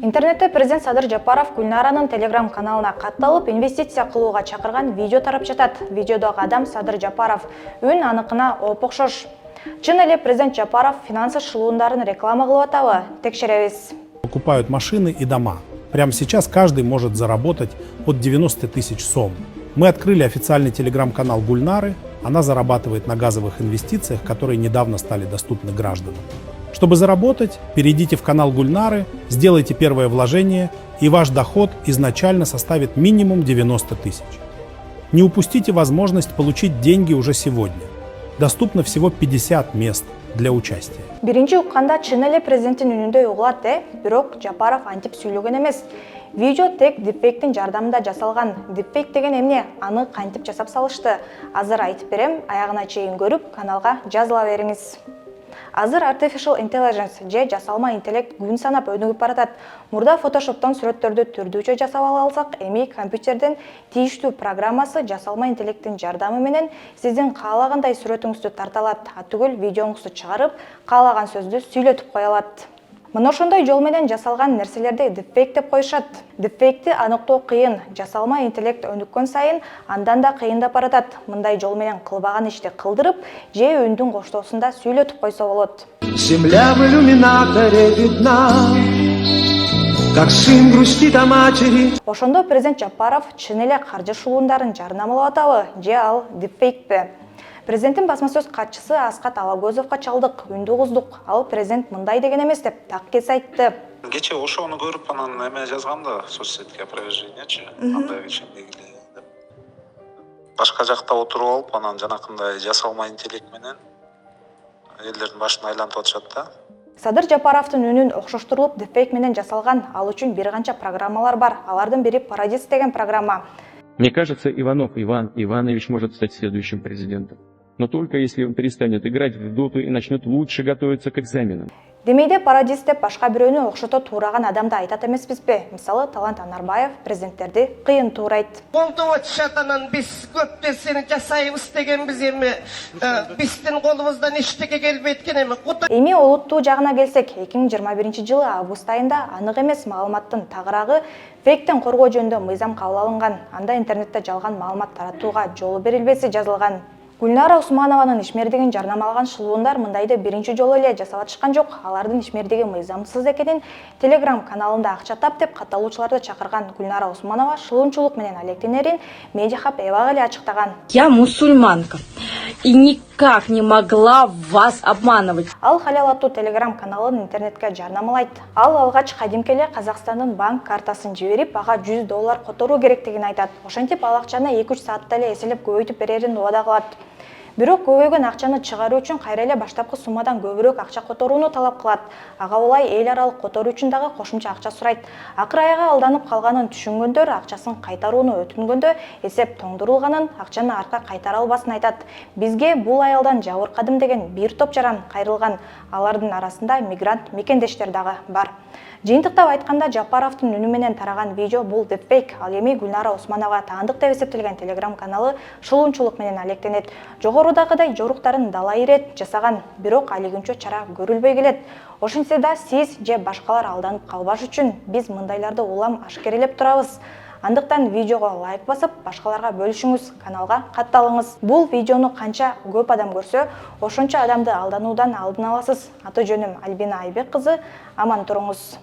Интернетте президент Садыр Жапаров Гүлнаранын телеграм каналына катталып, инвестиция кылууга чакырган видео тарап жатат. Видеодогу адам Садыр Жапаров, үн аныкына опокшош. Чын эле президент Жапаров финансы шылуундарын реклама кылып атабы? Текшеребиз. Покупают машины и дома. Прямо сейчас каждый может заработать от 90 тысяч сом. Мы открыли официальный телеграм-канал Гульнары. Она зарабатывает на газовых инвестициях, которые недавно стали доступны гражданам. Чтобы заработать, перейдите в канал Гульнары, сделайте первое вложение, и ваш доход изначально составит минимум 90 тысяч. Не упустите возможность получить деньги уже сегодня. Доступно всего 50 мест для участия. Биринчи укканда чын эле президенттин үнүндөй угулат, бирок Жапаров антип сүйлөгөн эмес. Видео тек дипфейктин жардамында жасалган. Дипфейк деген эмне? Аны кантип жасап салышты? Азыр айтып берем, аягына чейин көрүп, каналга жазыла бериңиз. Азыр Artificial Intelligence же жасалма интеллект күн санап өнүгүп баратат. Мурда Photoshop'тон сүрөттөрдү түрдүүчө жасап ала алсак, эми компьютерден тийиштүү программасы жасалма интеллекттин жардамы менен сиздин каалагандай сүрөтүңүздү тарта алат, түгүл видеоңузду чыгарып, каалаган сөздү сүйлөтүп кое алат. Мына ошондой жол менен жасалган нерселерди дипфейк деп коюшат. Дипфейкти аныктоо кыйын, жасалма интеллект өнүккөн сайын андан да кыйындап баратат. Мындай жол менен кылбаган ишти кылдырып, же үндүн коштоосунда сүйлөтүп койсо болот. Земля в иллюминаторе видна, как сын грустит о матери. Ошондо президент Жапаров чын эле каржы шылуундарын жарнамалап атабы, же ал дипфейкпи? Президенттин басма сөз катчысы Аскат Алагөзовго чалдык, үндү угуздук. Ал президент мындай деген эмес деп так кес айтты. Кече ошону көрүп анан эме жазгам да соцсетке опровержениячы, андай кече белгиле деп. Башка жакта отуруп алып, анан жанакындай жасалма интеллект менен элдердин башын айлантып атышат да. Садыр Жапаровдун үнүн окшоштурулуп дипфейк менен жасалган, ал үчүн бир канча программалар бар. Алардын бири Paradis деген программа. Мне кажется, Иванов Иван Иванович может стать следующим президентом. Но только если он перестанет играть в доту и начнет лучше готовиться к экзаменам. Демейде Paradis деп башка бирөөнү окшото туураган адамды айтат эмеспизби? Мисалы, Талант Анарбаев президенттерди кыйын туурайт. Колдоп атышат, биз көп нерсени жасайбыз дегенбиз, эми биздин колубуздан эчтеке келбейт экен эми. Эми олуттуу жагына келсек, 2021 жылы август айында анык эмес маалыматтын тагыраагы фейктен коргоо жөнүндө мыйзам кабыл алынган. Анда интернетте жалган маалымат таратууга жол берилбеси жазылган. Гүлнара Усманованын ишмердигин жарнамалаган шылуундар мындайды биринчи жолу эле жасап атышкан жок. Алардын ишмердиги мыйзамсыз экенин телеграм каналында акча тап деп катталуучуларды чакырган Гүлнара Усманова шылуунчулук менен алектенерин Медиахаб эбак эле ачыктаган. Я мусульманка и никак не могла вас обманывать. Ал Халал аттуу телеграм каналын интернетке жарнамалайт. Ал алгач кадимки эле Казакстандын банк картасын жиберип, ага $100 которуу керектигин айтат. Ошентип ал акчаны 2-3 саатта эле эселеп көбөйтүп берерин убада кылат. Бирок көбөйгөн акчаны чыгаруу үчүн кайра эле баштапкы суммадан көбүрөөк акча которууну талап кылат. Ага улай эл аралык которуу үчүн дагы кошумча акча сурайт. Акыр аяга алданып калганын түшүнгөндөр акчасын кайтарууну өтүнгөндө эсеп тоңдурулганын, акчаны арка кайтара албасын айтат. Бизге бул аялдан жабыркадым деген бир топ жаран кайрылган. Алардын арасында мигрант мекендештер дагы бар. Жыйынтыктап айтканда, Жапаровдун үнү менен тараган видео бул дипфейк. Ал эми Гүлнара Усманова таандык деп эсептелген телеграм каналы шылуунчулук менен алектенет. Жогорудагыдай жоруктарын дала ирет жасаган, бирок али күнчө чара көрүлбөй келет. Ошентсе да сиз же башкалар алданып калбаш үчүн биз мындайларды улам ашкерелеп турабыз. Андыктан видеого лайк басып, башкаларга бөлүшүңүз, каналга катталыңыз. Бул видеону канча көп адам көрсө, ошончо адамды алдануудан алдын аласыз. Аты жөнүм Альбина Айбек кызы, аман туруңуз.